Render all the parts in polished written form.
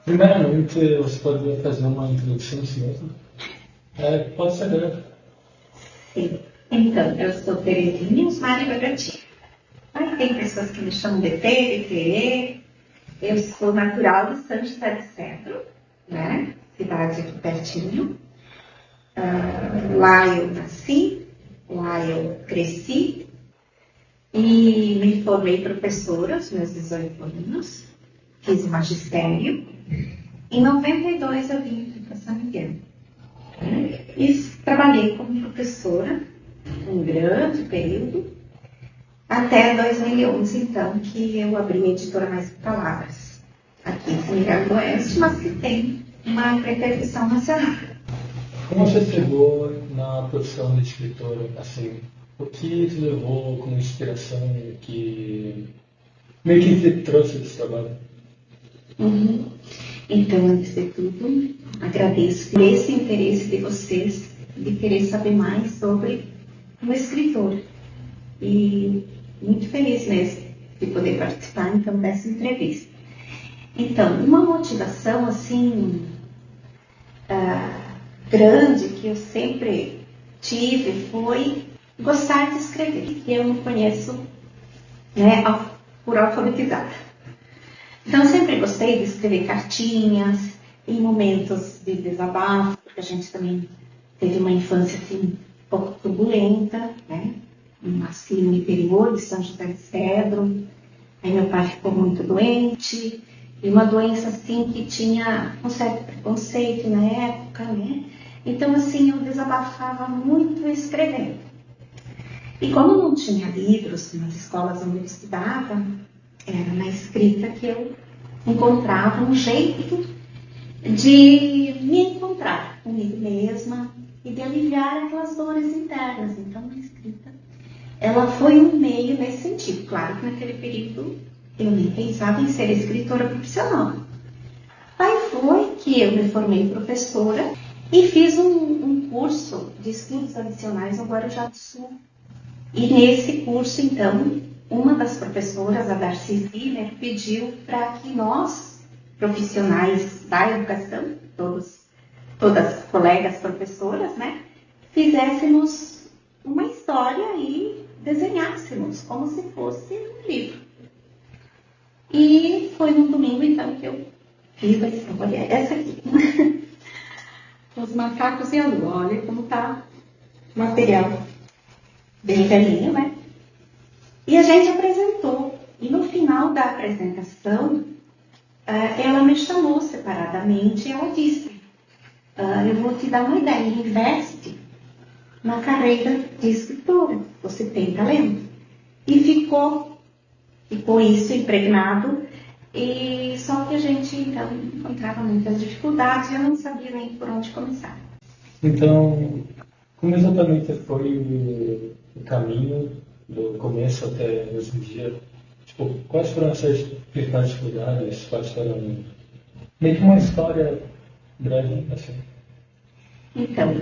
Primeiramente, você poderia fazer uma introdução de si mesmo? Pode ser breve. Sim. Então, eu sou Terezinha Osmari Bragantino. Aí tem pessoas que me chamam de Tere, Tere. Eu sou natural de São José do Cedro, né? Cidade aqui pertinho. Lá eu nasci, lá eu cresci e me formei professora aos meus 18 anos. Fiz o magistério. Em 92 eu vim aqui para São Miguel. E trabalhei como professora um grande período, até 2011, então, que eu abri a editora Mais Palavras, aqui em São Miguel do Oeste, mas que tem uma repercussão nacional. Como você chegou na profissão de escritora? Assim, o que te levou como inspiração que meio que te trouxe desse trabalho? Então, antes de tudo, agradeço por esse interesse de vocês de querer saber mais sobre o escritor. E muito feliz mesmo de poder participar, então, dessa entrevista. Então, uma motivação, assim, grande que eu sempre tive foi gostar de escrever. Eu me conheço, né, por alfabetizada. Então, eu sempre gostei de escrever cartinhas, em momentos de desabafo, porque a gente também teve uma infância, assim, um pouco turbulenta, né? Nasci no interior de São José do Cedro, aí meu pai ficou muito doente, e uma doença, assim, que tinha um certo preconceito na época, né? Então, assim, eu desabafava muito escrevendo. E como não tinha livros nas escolas onde eu estudava, era na escrita que eu encontrava um jeito de me encontrar comigo mesma e de aliviar aquelas dores internas. Então, a escrita, ela foi um meio nesse sentido. Claro que naquele período eu nem pensava em ser escritora profissional. Aí foi que eu me formei professora e fiz um curso de estudos adicionais no Guarujá do Sul. E nesse curso, então, uma das professoras, a Darcy Ziller, pediu para que nós, profissionais da educação, todas colegas professoras, né, fizéssemos uma história e desenhássemos como se fosse um livro. E foi no domingo, então, que eu fiz a história, essa aqui. Os macacos e a lua. Olha como está o material. Bem velhinho, né? E a gente apresentou. E no final da apresentação, ela me chamou separadamente e ela disse, eu vou te dar uma ideia, investe na carreira de escritora, você tem talento. E ficou isso impregnado, e só que a gente, então, encontrava muitas dificuldades e eu não sabia nem por onde começar. Então, como exatamente foi o caminho do começo até hoje em dia? Tipo, quais foram as suas principais dificuldades? Quais foram... Meio que uma história breve, assim. Então,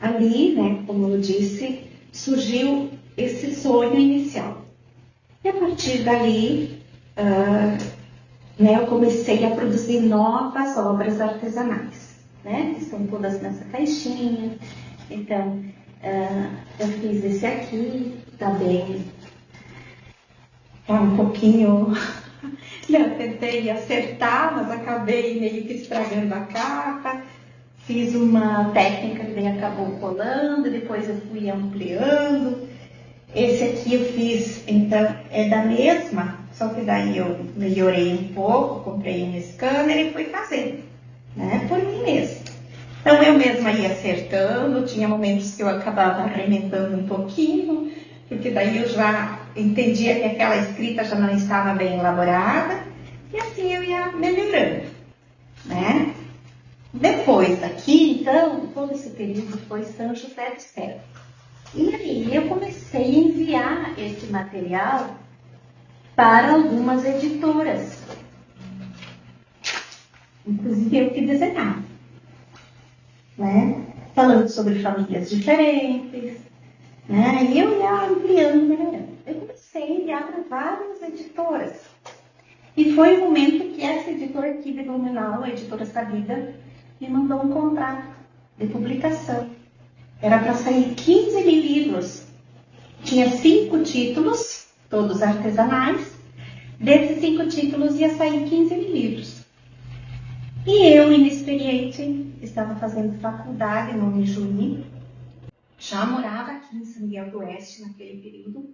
ali, né, como eu disse, surgiu esse sonho inicial. E a partir dali, né, eu comecei a produzir novas obras artesanais, né, que estão todas nessa caixinha. Então, eu fiz esse aqui, também um pouquinho, eu tentei acertar, mas acabei meio que estragando a capa. Fiz uma técnica que daí acabou colando, depois eu fui ampliando. Esse aqui eu fiz, então, é da mesma, só que daí eu melhorei um pouco, comprei um scanner e fui fazendo, né, por mim mesma. Então eu mesma ia acertando, tinha momentos que eu acabava arremendando um pouquinho, porque daí eu já entendia que aquela escrita já não estava bem elaborada, e assim eu ia melhorando, né. Depois daqui, então, todo esse período foi São José do Cedro. E aí eu comecei a enviar esse material para algumas editoras. Inclusive eu que desenhava, né? Falando sobre famílias diferentes, né? E eu ia ampliando, melhorando. Eu comecei a enviar para várias editoras. E foi o momento que essa editora aqui de Blumenau, a editora Sabida, me mandou um contrato de publicação. Era para sair 15 livros. Tinha 5 títulos, todos artesanais. Desses 5 títulos ia sair 15 livros. E eu, inexperiente, estava fazendo faculdade no Unijuí, já morava aqui em São Miguel do Oeste naquele período.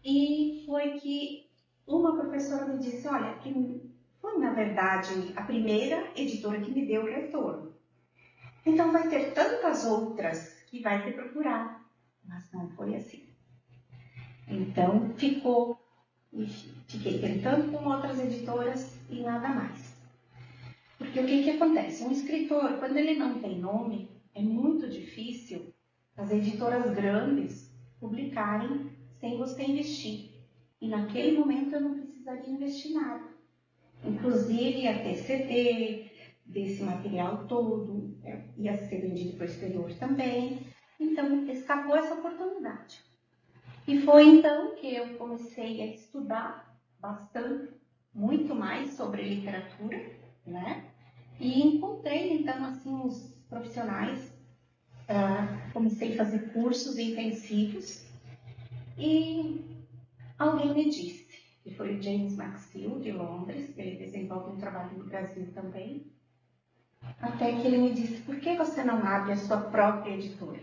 E foi que uma professora me disse, olha, que foi na verdade a primeira editora que me deu o retorno. Então vai ter tantas outras que vai te procurar. Mas não foi assim. Então fiquei tentando com outras editoras e nada mais. Porque o que acontece? Um escritor, quando ele não tem nome, é muito difícil as editoras grandes publicarem sem você investir. E naquele momento eu não precisaria investir nada. Inclusive ia ter CD desse material todo, ia ser vendido para o exterior também. Então escapou essa oportunidade. E foi então que eu comecei a estudar bastante, muito mais sobre literatura, né? E encontrei então assim os profissionais, comecei a fazer cursos intensivos e alguém me disse, que foi o James Maxill de Londres, que ele desenvolve um trabalho no Brasil também, até que ele me disse, por que você não abre a sua própria editora?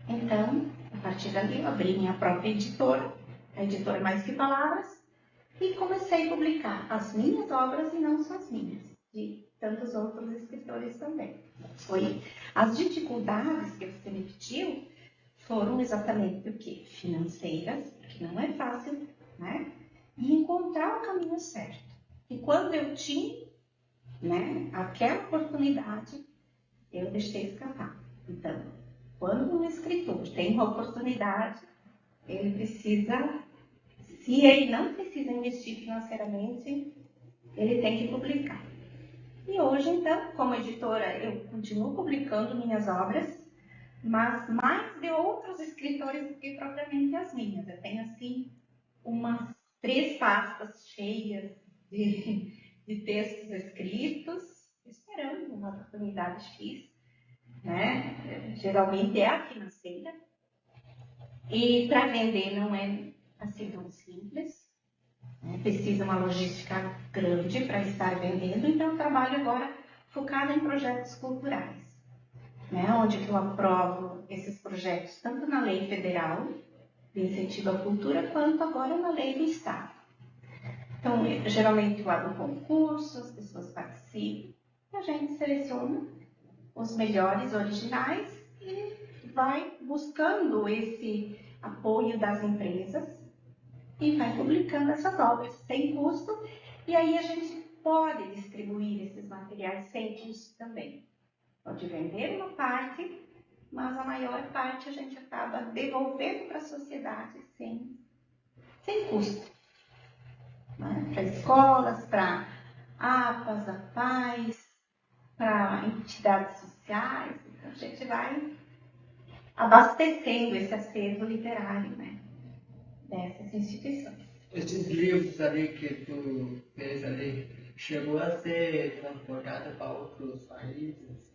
Então, a partir dali eu abri minha própria editora, a editora Mais Que Palavras, e comecei a publicar as minhas obras e não só as minhas, de tantos outros escritores também. As dificuldades que você me pediu foram exatamente o quê? Financeiras, que não é fácil, né? E encontrar o caminho certo. E quando eu tinha, né, aquela oportunidade, eu deixei escapar. Então, quando um escritor tem uma oportunidade, ele precisa, se ele não precisa investir financeiramente, ele tem que publicar. E hoje, então, como editora, eu continuo publicando minhas obras, mas mais de outros escritores do que propriamente as minhas. Eu tenho, assim, umas 3 pastas cheias de textos escritos, esperando uma oportunidade X, né? Geralmente é a financeira. E para vender não é assim tão simples. Precisa uma logística grande para estar vendendo, então eu trabalho agora focado em projetos culturais, né? Onde eu aprovo esses projetos tanto na lei federal de incentivo à cultura, quanto agora na lei do Estado. Então, geralmente eu abro concurso, as pessoas participam, a gente seleciona os melhores originais e vai buscando esse apoio das empresas e vai publicando essas obras sem custo, e aí a gente pode distribuir esses materiais sem custo também. Pode vender uma parte, mas a maior parte a gente acaba devolvendo para a sociedade sem custo. Né? Para escolas, para APAs, APAES, para entidades sociais, então a gente vai abastecendo esse acervo literário, né, dessas instituições. Esses livros ali que tu fez ali, chegou a ser transportado para outros países?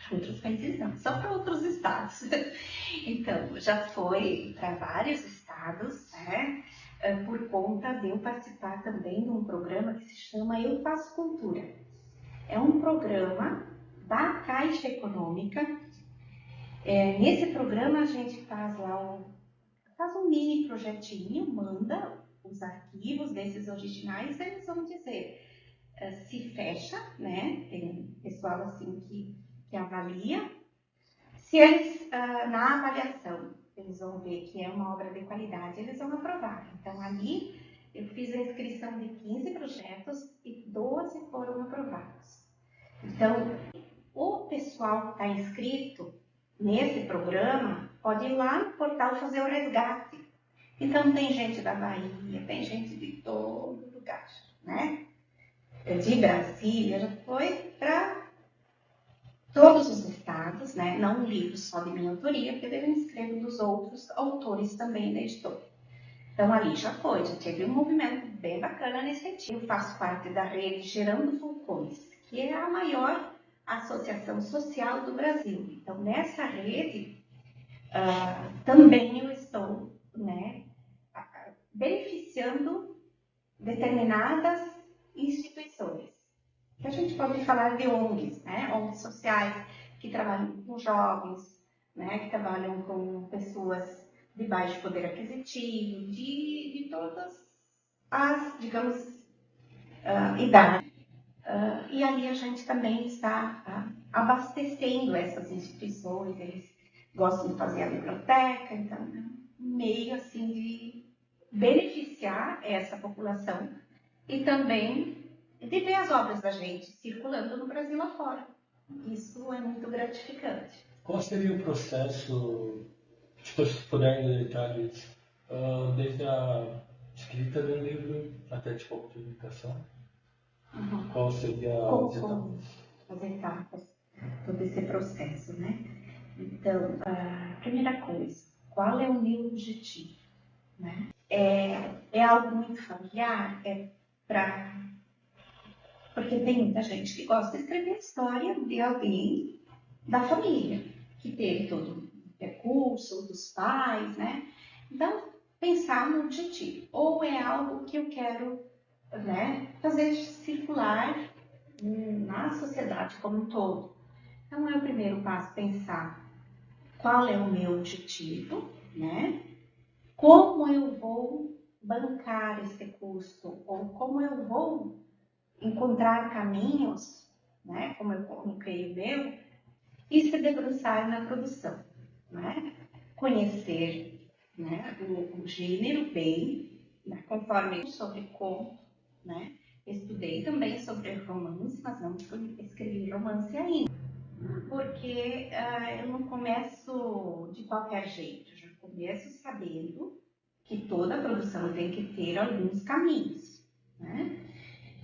Para outros países não, só para outros estados. Então, já foi para vários estados, né? Por conta de eu participar também de um programa que se chama Eu Faço Cultura. É um programa da Caixa Econômica. Nesse programa a gente faz lá um mini projetinho, manda os arquivos desses originais, eles vão dizer se fecha, né? Tem pessoal assim que avalia. Se eles, na avaliação, eles vão ver que é uma obra de qualidade, eles vão aprovar. Então, ali, eu fiz a inscrição de 15 projetos e 12 foram aprovados. Então, o pessoal que está inscrito nesse programa pode ir lá no portal fazer o resgate. Então, tem gente da Bahia, tem gente de todo lugar, né? De Brasília, já foi para todos os estados, né? Não um livro só de minha autoria, porque eu escrevo dos outros autores também da editora. Então ali já teve um movimento bem bacana nesse sentido. Eu faço parte da rede Gerando Vulcões, que é a maior associação social do Brasil. Então nessa rede também eu estou, né, beneficiando determinadas instituições. Que a gente pode falar de ONGs, né, ONGs sociais que trabalham com jovens, né, que trabalham com pessoas de baixo poder aquisitivo, de todas as, digamos, idades. E ali a gente também está abastecendo essas instituições, eles gostam de fazer a biblioteca, então é um meio assim de beneficiar essa população e também de ver as obras da gente circulando no Brasil afora. Isso é muito gratificante. Qual seria o processo, tipo, se puder em detalhes, desde a escrita do livro até tipo, a publicação? Qual seria as etapas, todo esse processo, né? Então, a primeira coisa, qual é o meu objetivo? Né? É algo muito familiar? Porque tem muita gente que gosta de escrever a história de alguém da família, que teve todo o percurso, dos pais, né? Então, pensar no objetivo. Ou é algo que eu quero, né, fazer circular na sociedade como um todo. Então, é o primeiro passo pensar qual é o meu objetivo, né? Como eu vou bancar esse custo, ou como eu vou encontrar caminhos, né? Como eu coloquei o meu, e se debruçar na produção, né? Conhecer, né, o gênero bem, né, conforme sobre conto, né? Estudei também sobre romance, mas não escrevi romance ainda, porque eu não começo de qualquer jeito, eu já começo sabendo que toda produção tem que ter alguns caminhos, né?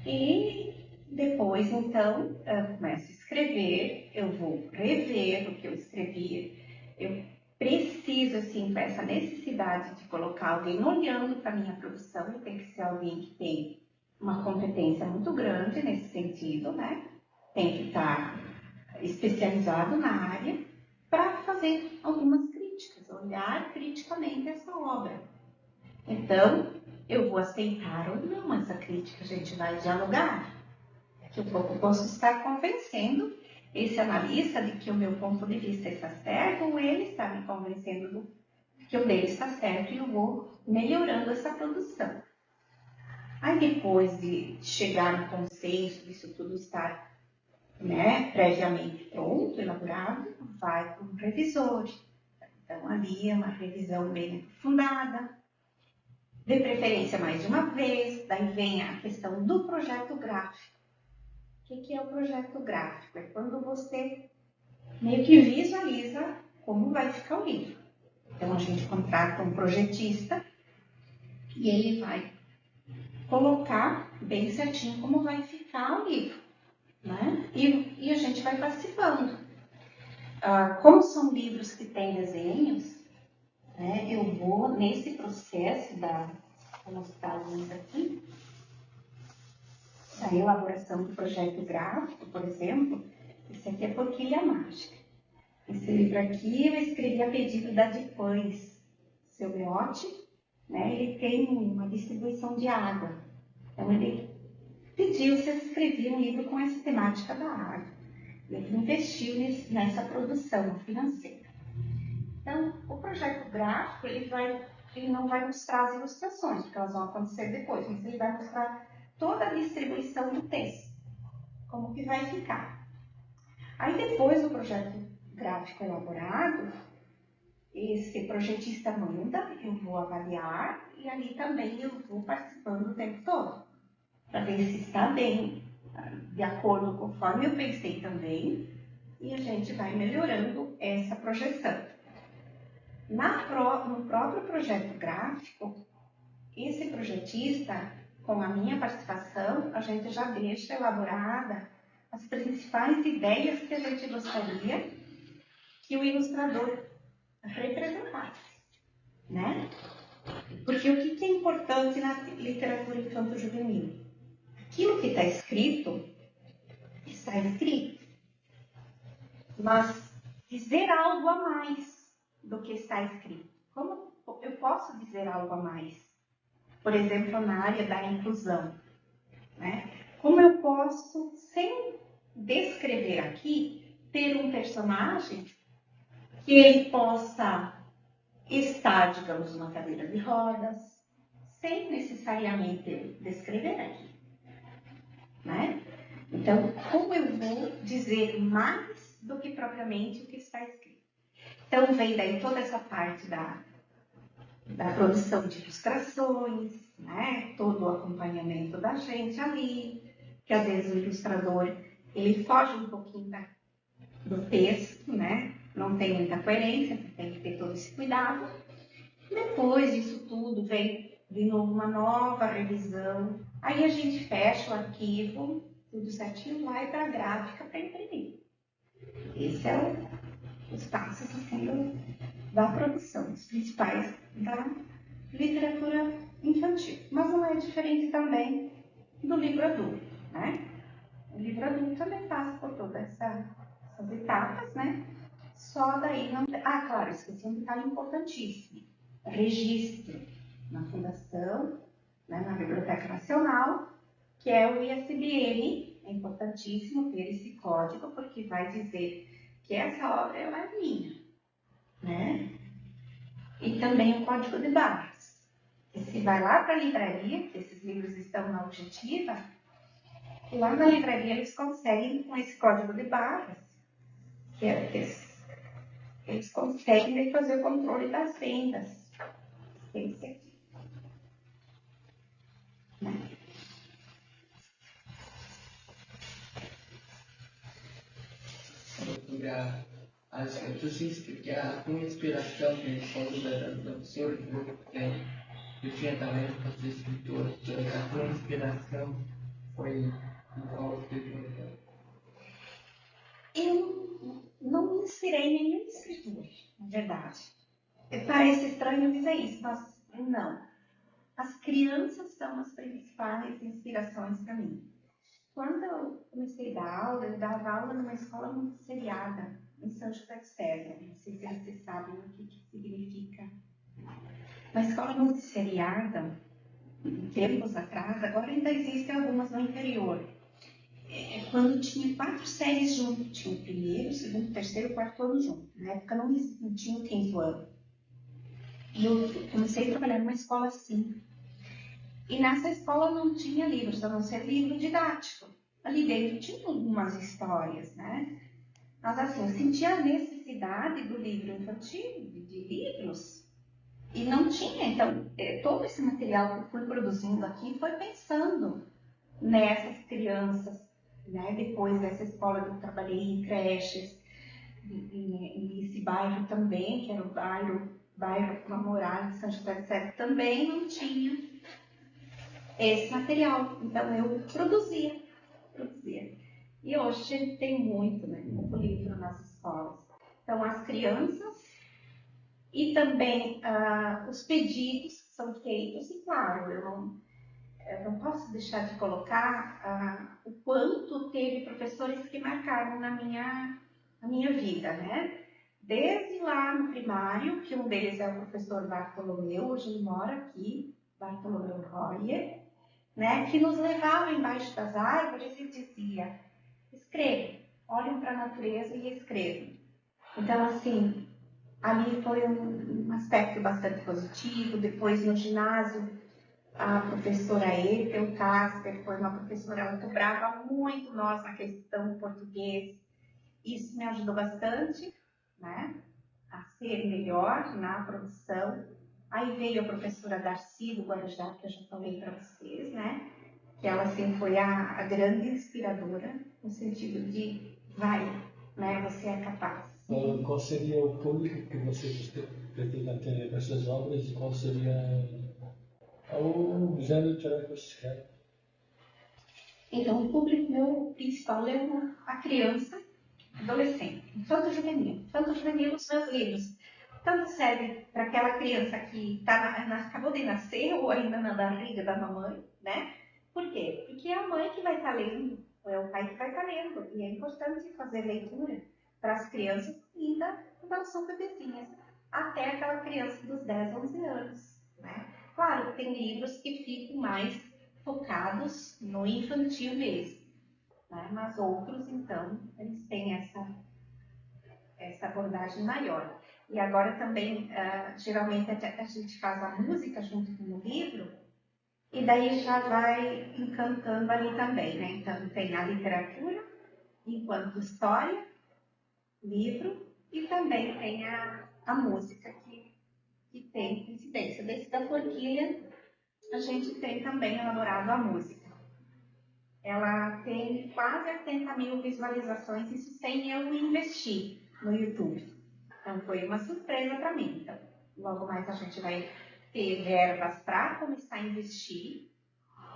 E depois, então, eu começo a escrever, eu vou rever o que eu escrevi, eu preciso, assim, com essa necessidade de colocar alguém olhando para a minha produção, tem que ser alguém que tem uma competência muito grande nesse sentido, né? Tem que estar especializado na área para fazer algumas críticas, olhar criticamente essa obra. Então, eu vou aceitar ou não essa crítica, a gente vai dialogar. Daqui a pouco eu posso estar convencendo esse analista de que o meu ponto de vista está certo, ou ele está me convencendo de que o dele está certo, e eu vou melhorando essa produção. Aí depois de chegar no consenso, disso tudo estar, né, previamente pronto, elaborado, vai para um revisor. Então ali é uma revisão bem aprofundada, de preferência mais de uma vez. Daí vem a questão do projeto gráfico. O que é o projeto gráfico? É quando você meio que visualiza como vai ficar o livro. Então a gente contrata um projetista e ele vai colocar bem certinho como vai ficar o livro, né? E a gente vai participando. Como são livros que têm desenhos, né, eu vou nesse processo vou mostrar alguns aqui, da elaboração do projeto gráfico, por exemplo. Esse aqui é Forquilha Mágica. Esse livro aqui eu escrevi a pedido da Depois, seu Miotti, né? Ele tem uma distribuição de água. Então ele pediu se eu escrevia um livro com essa temática da água. Ele investiu nessa produção financeira. Então, o projeto gráfico, ele não vai mostrar as ilustrações, porque elas vão acontecer depois, mas ele vai mostrar toda a distribuição do texto, como que vai ficar. Aí depois do projeto gráfico elaborado, esse projetista manda, eu vou avaliar, e ali também eu vou participando o tempo todo, para ver se está bem, de acordo conforme eu pensei também, e a gente vai melhorando essa projeção. No próprio projeto gráfico, esse projetista, com a minha participação, a gente já deixa elaborada as principais ideias que a gente gostaria que o ilustrador representasse, né? Porque o que é importante na literatura infanto-juvenil? Aquilo que está escrito, mas dizer algo a mais do que está escrito. Como eu posso dizer algo a mais? Por exemplo, na área da inclusão, né? Como eu posso, sem descrever aqui, ter um personagem que ele possa estar, digamos, numa cadeira de rodas, sem necessariamente descrever aqui, né? Então, como eu vou dizer mais do que propriamente o que está escrito? Então, vem daí toda essa parte da produção de ilustrações, né? Todo o acompanhamento da gente ali, que às vezes o ilustrador, ele foge um pouquinho do texto, né? Não tem muita coerência, você tem que ter todo esse cuidado. Depois disso tudo, vem de novo uma nova revisão. Aí a gente fecha o arquivo, tudo certinho, vai para a gráfica para imprimir. Esse é os passos assim, da produção, os principais da literatura infantil. Mas não é diferente também do livro adulto, né? O livro adulto também passa por todas essas etapas, né? Só daí não... Ah, claro, esqueci um detalhe importantíssimo. Registro na Fundação, né, na Biblioteca Nacional, que é o ISBN. É importantíssimo ter esse código, porque vai dizer que essa obra ela é minha, né? E também o código de barras. E se vai lá para a livraria, que esses livros estão na objetiva, lá na livraria eles conseguem, com esse código de barras, que é eles conseguem fazer o controle das vendas. Tem que ser aqui. Tu disse que a tua inspiração quando era professor, eu tinha talento para ser escritor, a tua inspiração foi em qual escritor? Eu não me inspirei em nenhum escritor, na verdade. Parece estranho dizer isso, mas não. As crianças são as principais inspirações para mim. Quando eu comecei a dar aula, eu dava aula numa escola multisseriada, em São José de César. Não sei se vocês sabem o que significa. Uma escola multisseriada, tempos atrás, agora ainda existem algumas no interior. Quando tinha 4 séries junto, tinha o primeiro, o segundo, o terceiro, o quarto ano junto. Na época não tinha o quinto ano. E eu comecei a trabalhar numa escola assim. E nessa escola não tinha livros, a não ser livro didático. Ali dentro tinha algumas histórias, né? Mas assim, eu sentia a necessidade do livro infantil, de livros, e não tinha. Então, todo esse material que eu fui produzindo aqui foi pensando nessas crianças, né? Depois dessa escola que eu trabalhei em creches, nesse bairro também, que era o bairro Namorar de São José de Sete, também não tinha esse material. Então eu produzia. E hoje a gente tem muito, né? Muito livro nas escolas. Então as crianças e também os pedidos que são feitos, e claro, eu não posso deixar de colocar o quanto teve professores que marcaram na minha vida, né? Desde lá no primário, que um deles é o professor Bartolomeu, hoje ele mora aqui, Bartolomeu Royer, né? Que nos levava embaixo das árvores e dizia: escreva, olhem para a natureza e escrevam. Então, assim, ali foi um aspecto bastante positivo. Depois, no ginásio, a professora Ethel Casper foi uma professora, ela cobrava muito nós na questão português. Isso me ajudou bastante, né, a ser melhor na produção. Aí veio a professora Darcy do Guarujá, que eu já falei para vocês, né, que ela assim foi a grande inspiradora, no sentido de, vai, né, você é capaz. Qual seria o público que você pretende atender com essas obras e qual seria o gênero literário que você quer? Então, o público meu principal é a criança, adolescente, infanto-juvenil. Infanto-juvenil, os meus livros tanto serve para aquela criança que acabou de nascer ou ainda na barriga da mamãe, né? Por quê? Porque é a mãe que vai estar lendo, ou é o pai que vai estar lendo. E é importante fazer leitura para as crianças ainda quando elas são bebezinhas, até aquela criança dos 10, 11 anos, né? Claro, tem livros que ficam mais focados no infantil mesmo, né? Mas outros, então, eles têm essa abordagem maior. E agora também, geralmente, a gente faz a música junto com o livro, e daí já vai encantando ali também, né? Então, tem a literatura, enquanto história, livro, e também tem a música, que tem incidência. Desse da Forquilha, a gente tem também elaborado a música. Ela tem quase 80 mil visualizações, isso sem eu investir no YouTube. Então, foi uma surpresa para mim. Então, logo mais a gente vai ter verbas para começar a investir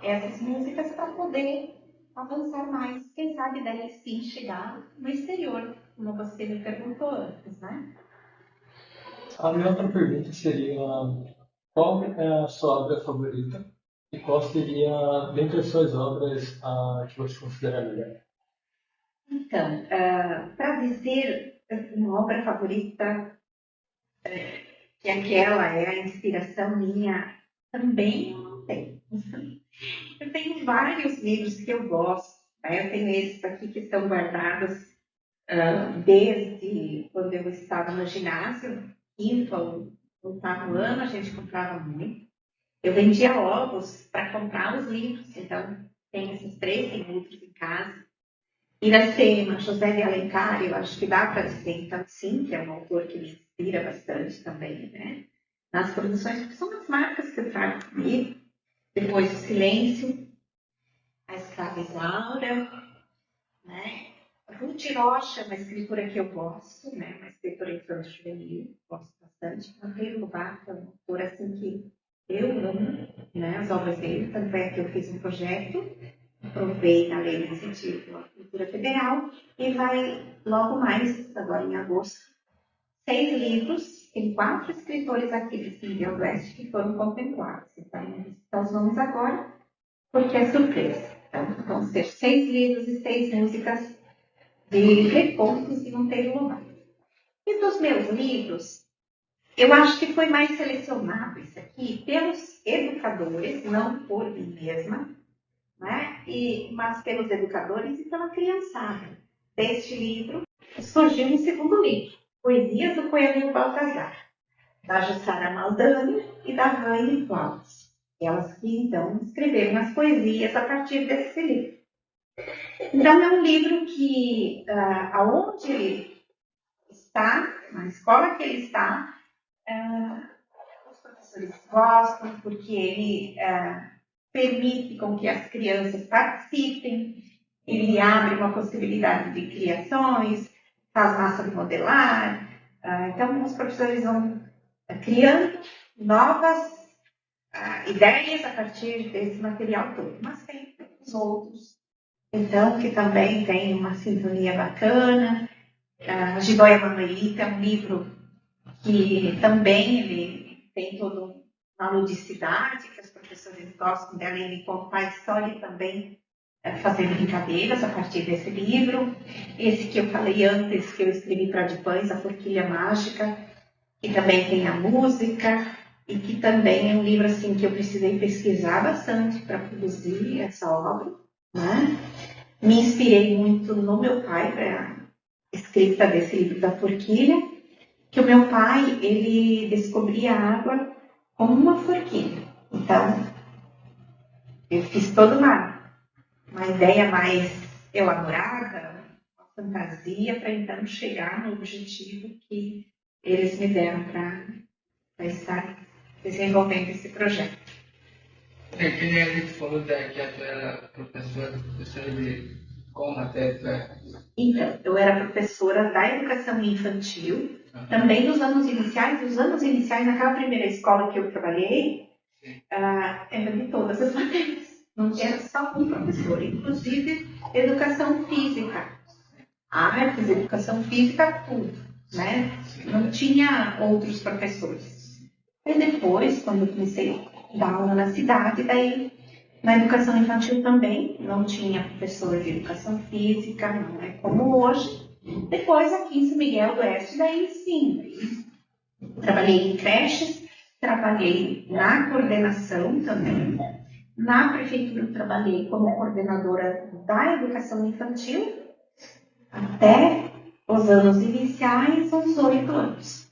essas músicas para poder avançar mais. Quem sabe daí sim chegar no exterior, como você me perguntou antes, né? A minha outra pergunta seria: qual é a sua obra favorita e qual seria, dentre as suas obras, a que você considera melhor? Então, para dizer uma obra favorita, que aquela é a inspiração minha, também não tem. Eu tenho vários livros que eu gosto, né? Eu tenho esses aqui que estão guardados desde quando eu estava no ginásio, quinto ou oitavo ano, a gente comprava muito. Eu vendia ovos para comprar os livros, então tem esses 3, tem outros em casa. Iracema, José de Alencar, eu acho que dá para dizer, então sim, que é um autor que me inspira bastante também, né? Nas produções, que são as marcas que eu trago comigo. Depois o Silêncio, a Escrava Isaura, né? Ruth Rocha, uma escritora que eu gosto, né? Uma escritora infantil juvenil, gosto bastante. Monteiro Lobato, uma autora assim que eu amo, né? As obras dele, tanto é que eu fiz um projeto, aprovei na Lei de Incentivo à Cultura Federal e vai logo mais, agora em agosto, 6 livros, tem 4 escritores aqui desse Rio do Oeste que foram contemplados. Então, não vou citar os nomes agora, porque é surpresa. Então, vão ser 6 livros e 6 músicas de recontos de Monteiro Lobato. E dos meus livros, eu acho que foi mais selecionado isso aqui pelos educadores, não por mim mesma, né? Mas pelos educadores e pela criançada. Deste livro surgiu um segundo livro, Poesias do Coelhinho Baltazar, da Jussara Maldani e da Raine Claus. Elas que então escreveram as poesias a partir desse livro. Então é um livro que, aonde ele está, na escola que ele está, os professores gostam, porque ele permite com que as crianças participem, ele abre uma possibilidade de criações, faz massa de modelar. Então, os professores vão criando novas ideias a partir desse material todo. Mas tem os outros, então, que também tem uma sintonia bacana. A Jiboia Manuelita é um livro que também ele tem toda uma ludicidade, que os professores gostam dela, ele conta a história e também fazer brincadeiras a partir desse livro. Esse que eu falei antes, que eu escrevi para Adipães, A Forquilha Mágica, que também tem a música, e que também é um livro assim, que eu precisei pesquisar bastante para produzir essa obra, né? Me inspirei muito no meu pai para a escrita desse livro da Forquilha, que o meu pai, ele descobria a água como uma forquilha. Então, eu fiz toda uma ideia mais elaborada, uma fantasia, para então chegar no objetivo que eles me deram para estar desenvolvendo esse projeto. É que nem a gente falou que a tu era professora de qual matéria? Então, eu era professora da educação infantil, também nos anos iniciais. Os anos iniciais, naquela primeira escola que eu trabalhei, era de todas as matérias. Não era só um professor, inclusive educação física. Artes, educação física, tudo. né? Não tinha outros professores. E depois, quando eu comecei a dar aula na cidade, daí na educação infantil também, não tinha professor de educação física, não é como hoje. Depois, aqui em São Miguel do Oeste, daí sim, trabalhei em creches, trabalhei na coordenação também. Na prefeitura, trabalhei como coordenadora da educação infantil até os anos iniciais, uns 8 anos.